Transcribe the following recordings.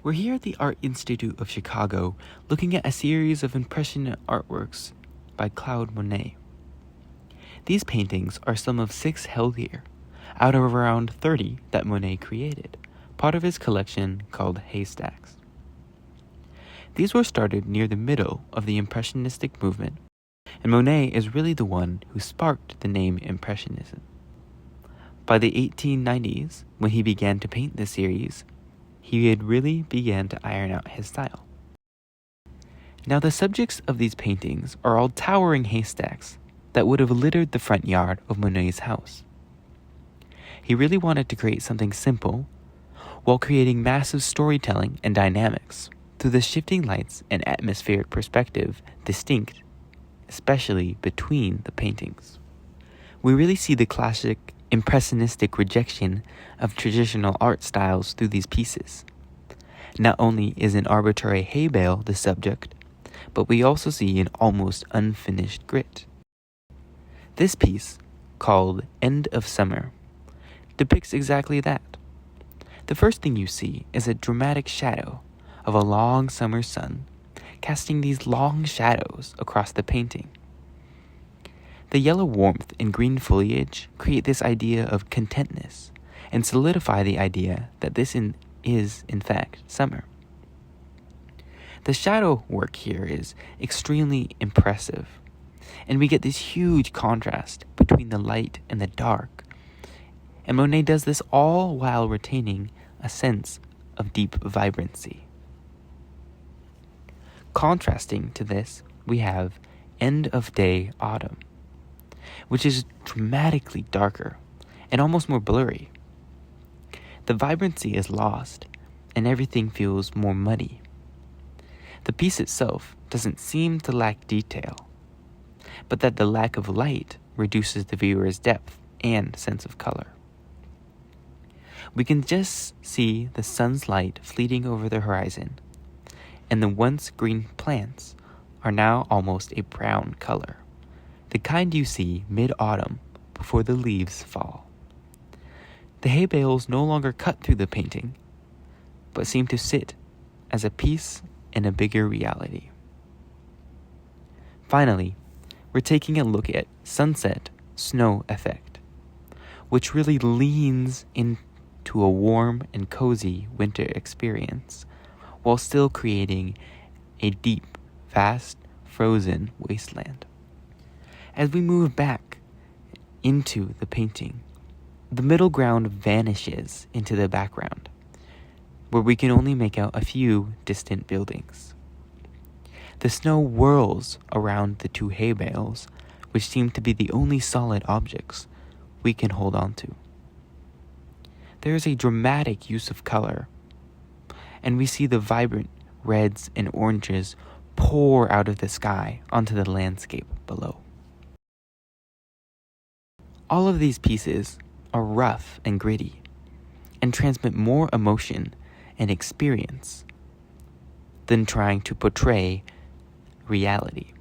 We're here at the Art Institute of Chicago looking at a series of Impressionist artworks by Claude Monet. These paintings are some of 6 held here, out of around 30 that Monet created, part of his collection called Haystacks. These were started near the middle of the Impressionistic movement, and Monet is really the one who sparked the name Impressionism. By the 1890s, when he began to paint this series, he had really began to iron out his style. Now the subjects of these paintings are all towering haystacks that would have littered the front yard of Monet's house. He really wanted to create something simple while creating massive storytelling and dynamics through the shifting lights and atmospheric perspective distinct, especially between the paintings. We really see the classic impressionistic rejection of traditional art styles through these pieces. Not only is an arbitrary hay bale the subject, but we also see an almost unfinished grit. This piece, called End of Summer, depicts exactly that. The first thing you see is a dramatic shadow of a long summer sun casting these long shadows across the painting. The yellow warmth and green foliage create this idea of contentness and solidify the idea that this is, in fact, summer. The shadow work here is extremely impressive, and we get this huge contrast between the light and the dark. And Monet does this all while retaining a sense of deep vibrancy. Contrasting to this, we have End of Day Autumn, which is dramatically darker and almost more blurry. The vibrancy is lost, and everything feels more muddy. The piece itself doesn't seem to lack detail, but that the lack of light reduces the viewer's depth and sense of color. We can just see the sun's light fleeting over the horizon, and the once green plants are now almost a brown color, the kind you see mid-autumn before the leaves fall. The hay bales no longer cut through the painting, but seem to sit as a piece in a bigger reality. Finally, we're taking a look at Sunset Snow Effect, which really leans into a warm and cozy winter experience, while still creating a deep, vast, frozen wasteland. As we move back into the painting, the middle ground vanishes into the background, where we can only make out a few distant buildings. The snow whirls around the 2 hay bales, which seem to be the only solid objects we can hold on to. There is a dramatic use of color, and we see the vibrant reds and oranges pour out of the sky onto the landscape below. All of these pieces are rough and gritty and transmit more emotion and experience than trying to portray reality.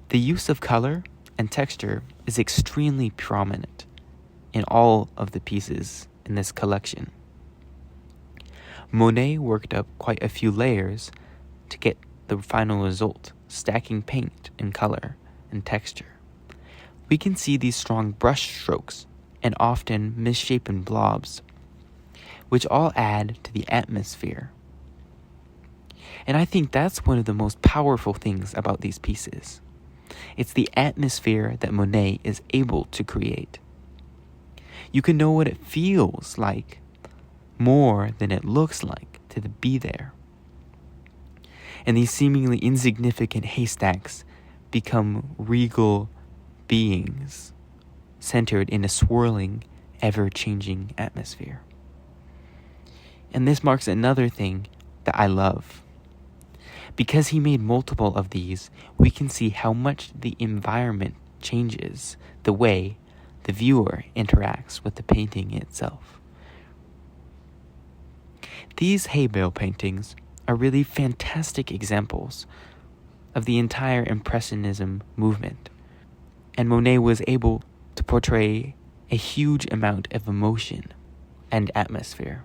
The use of color and texture is extremely prominent in all of the pieces in this collection. Monet worked up quite a few layers to get the final result, stacking paint and color and texture. We can see these strong brush strokes and often misshapen blobs, which all add to the atmosphere. And I think that's one of the most powerful things about these pieces. It's the atmosphere that Monet is able to create. You can know what it feels like more than it looks like to be there. And these seemingly insignificant haystacks become regal beings centered in a swirling, ever-changing atmosphere. And this marks another thing that I love. Because he made multiple of these, we can see how much the environment changes the way the viewer interacts with the painting itself. These hay bale paintings are really fantastic examples of the entire Impressionism movement, and Monet was able to portray a huge amount of emotion and atmosphere.